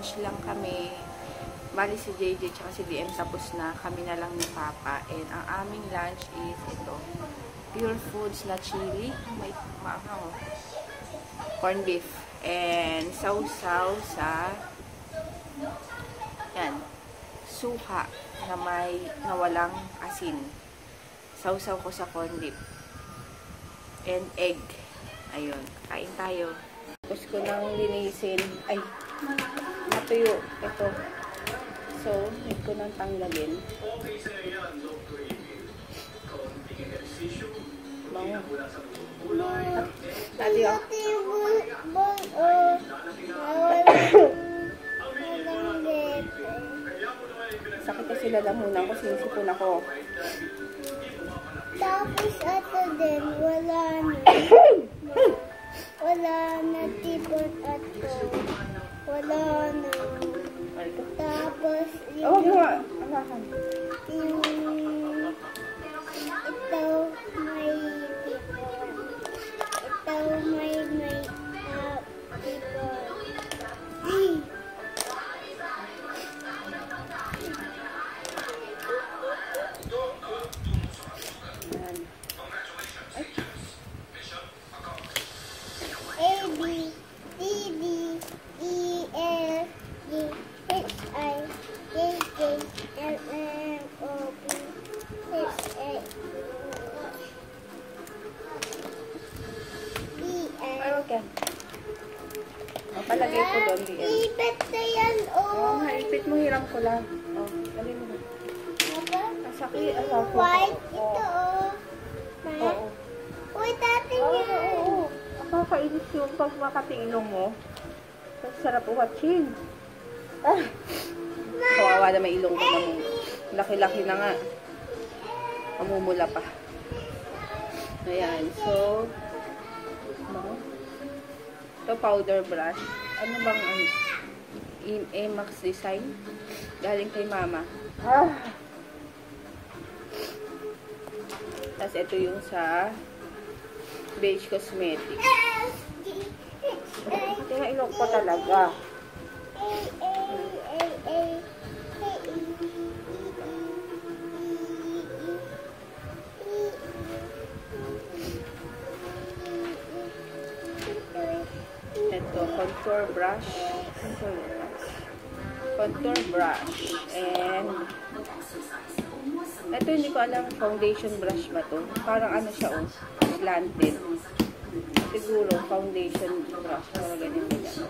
lunch lang kami. Bali si JJ tsaka si DM tapos na. Kami na lang ni Papa. And ang aming lunch is ito. Pure Foods na chili. May maanghang. Corn beef. And sausaw sa yan. Suka na walang asin. Sausaw ko sa corn beef. And egg. Ayun. Kain tayo. Tapos ko nang linisin. Ay, natuyo. Ito. So, need ko nang tanggalin. Bango. Tali ako. Sakit kasi lalamunan ko. Sinisipon ako. Tapos ito din, wala na. Wala na tipon ito. Wala na. Tapos Oh, yung nga. ito may tipon. Ito may tipon. A, B, C, D, E, F, G, H, I, J, K, L, M, O, P, H, A, B, L. Okay. Palagay ko doon, DM. Ipit na yan, Oo, ipit mo, hiram ko lang. Oh, dali mo na. Masakit, alam ko. White, ito, oh. Oo. Uy, dati Oo, yan. oo. Nakakainis yung pag makatingilong mo. Kasi sarap uwatsin. Ah! Kawawa na may ilong ko na mo. Laki-laki na nga. Mamumula pa. Ayan. So, ano? Ito powder brush. Ano bang Emax design? Galing kay mama. Ah! Tapos ito yung sa Beige Cosmetics. Kaya ilok ko talaga. Ito, contour brush. Contour brush. And ito hindi ko alam foundation brush ba to. Parang ano siya oh. Slanted. Siguro foundation brush. Parang ganyan nila.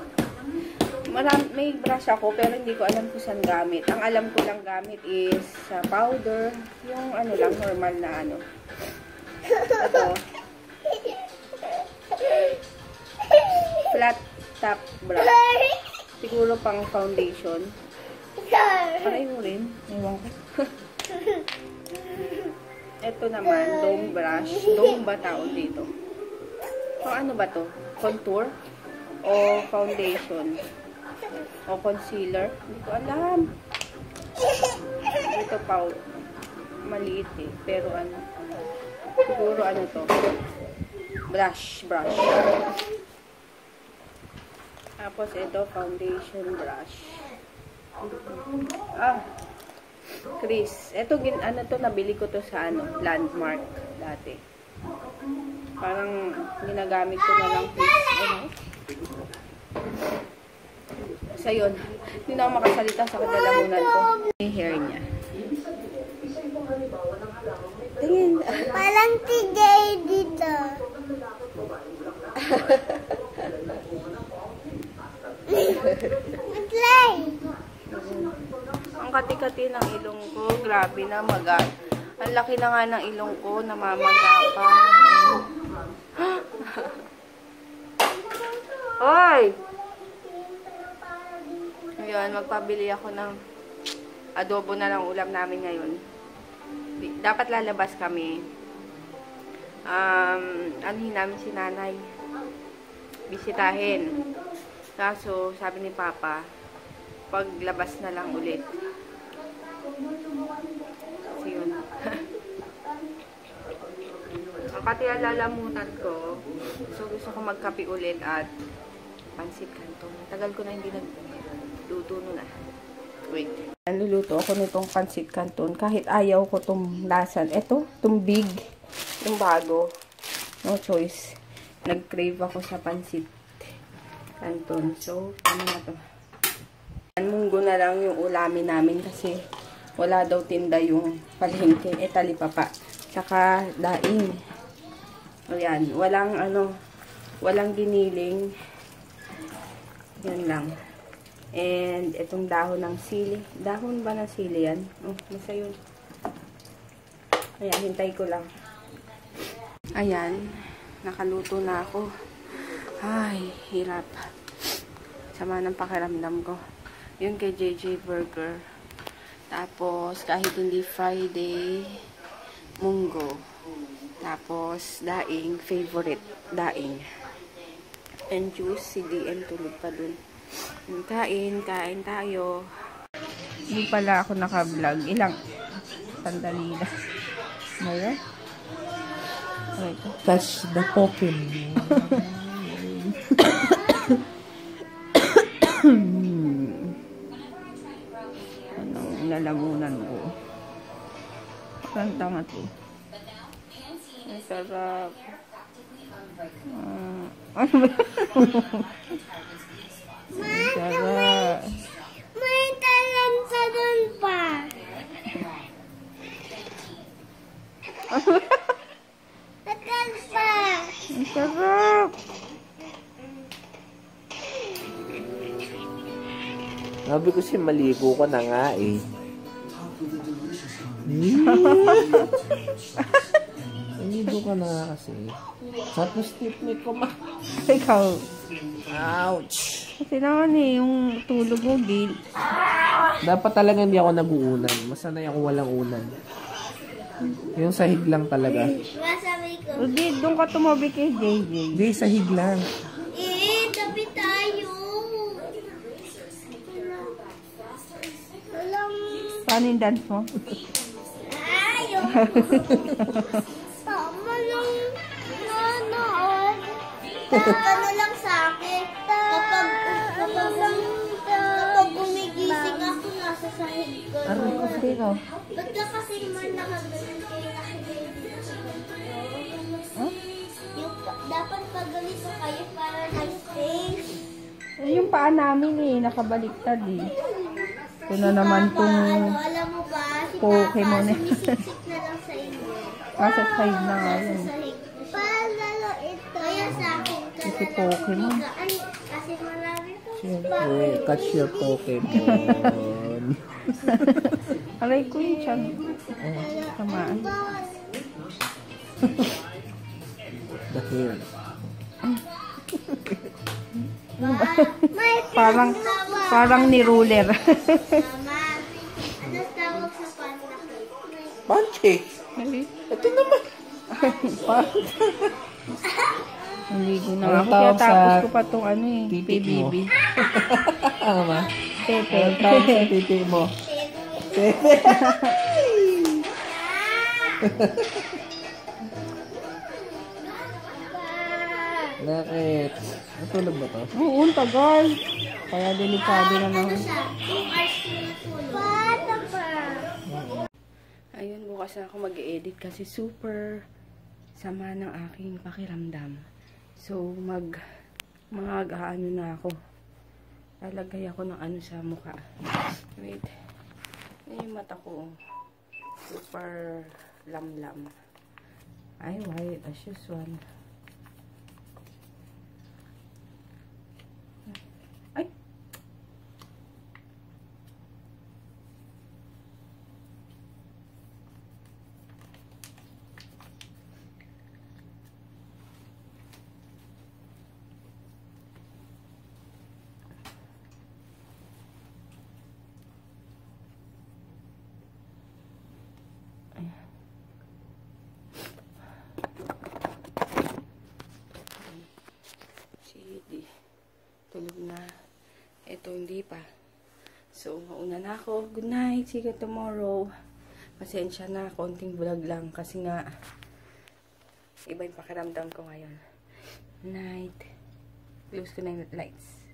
May brush ako pero hindi ko alam kung saan gamit. Ang alam ko lang gamit is sa powder. Yung ano lang, normal na ano. Ito. Flat top brush. Siguro pang foundation. Paray mo rin. Ewan ko. Ito naman, dome brush. Dome ba tawag dito? So, ano ba to? Contour? O foundation? O concealer? Hindi ko alam. Ito pa, maliit eh. Pero ano, siguro ano to? Brush. Tapos ito, foundation brush. Crease. Ito, ano to, nabili ko to sa ano, Landmark dati. Parang ginagamit ko na lang crease. Ano? So, yun. Hindi na ako makasalita sa kadalamunan ko. Yung hair niya. Tingin. Parang si Jay dito. Play. Ang kati-kati ng ilong ko. Grabe na, maga. Ang laki na nga ng ilong ko. Namamaga pa. Hoy! Ngayon, magpabili ako ng adobo na lang ulam namin ngayon. Dapat lalabas kami. Anuhin namin si nanay. Bisitahin. Kaso, sabi ni Papa, paglabas na lang ulit. Kasi yun. Ang katialalamunan ko, so gusto ko magkape ulit at pansit canton. Tagal ko na hindi Luto na. Wait. Naluluto ako nitong pancit canton. Kahit ayaw ko itong lasan. Ito, itong big. Yung bago. No choice. Nag-crave ako sa pancit canton. So, ano na to? Munggo na lang yung ulamin namin kasi wala daw tinda yung palengke. Talipapa. Tsaka daing. Ayan. Walang giniling. Yan lang. And itong dahon ng sili. Dahon ba ng sili yan? Basta yun. Ayan, hintay ko lang. Ayan. Nakaluto na ako. Ay, hirap. Sama ng pakiramdam ko. Yun kay JJ Burger. Tapos, kahit hindi Friday, munggo. Tapos, daing, favorite, daing. And juice, si DM tulog pa dun. Kain tayo. Hindi pala ako naka-vlog. Ilang sandali na. Mayroon? Touch the Pokemon. Anong lalamunan ko? Ang tanga to. Ang sarap. Ano ba? Sarap. May talanta dun pa. Tagal pa. Ang sarap. Sabi ko siya, maligo ka na nga eh. Maligo ka na nga kasi. Tapos tipnik ko ma. Ikaw. Ouch! Kasi naman yung tulog mo, Gil. Dapat talaga hindi ako nag-uunan. Masanay ako walang unan. Yung sahig lang talaga. Masabi ko. Gil, doon ka tumabi kay JJ. Hindi, sahig lang. Tabi tayo. Walang... Paano yung dance mo? Ayaw. Tama lang nanood. Ano lang sa akin. Kapag gumigising ako, nasa sahig ko. Ano ko sa'yo? Ba't ka kasi man nakagaling kayo nakikinig? Dapat pag ganito kayo para nag-space. Yung paa namin nakabaliktad eh. Ito na naman tong alam mo ba, si Pokemon. Papa, sumisiksik na lang sa inyo. nasa side na nga yun. Palalo ito. Kaya sa akin, Kasi Pokemon. Kasi marami po. Siyempre, catch your Pokemon. Aray ko yung tiyan. Samaan. Dahil. Parang ni ruler. Mama, ano tawag sa panlaki? Pancake! Ito naman. Naligo na Anong ako. tawag Kaya tapos sa ko pa itong titik mo? PBB. Tama. Pepe. Anong tawag sa titi mo? Pepe. Bakit? Natulog ba to? Oo, ang tagal. Kaya delikado na Ano naman. siya? 2 hours tinutulog. Bata pa. Ayun, bukas na ako mag-edit kasi super sama ng aking pakiramdam. So, mag-ano na ako. Lalagay ako ng ano sa mukha. Wait. Yan yung mata ko. Super lamlam. Ay, white as usual. Ay! Tulog na. Ito hindi pa. So, mauna na ako. Good night. See you tomorrow. Pasensya na. Konting vlog lang. Kasi nga, iba yung pakiramdam ko ngayon. Night. Close ko na yung lights.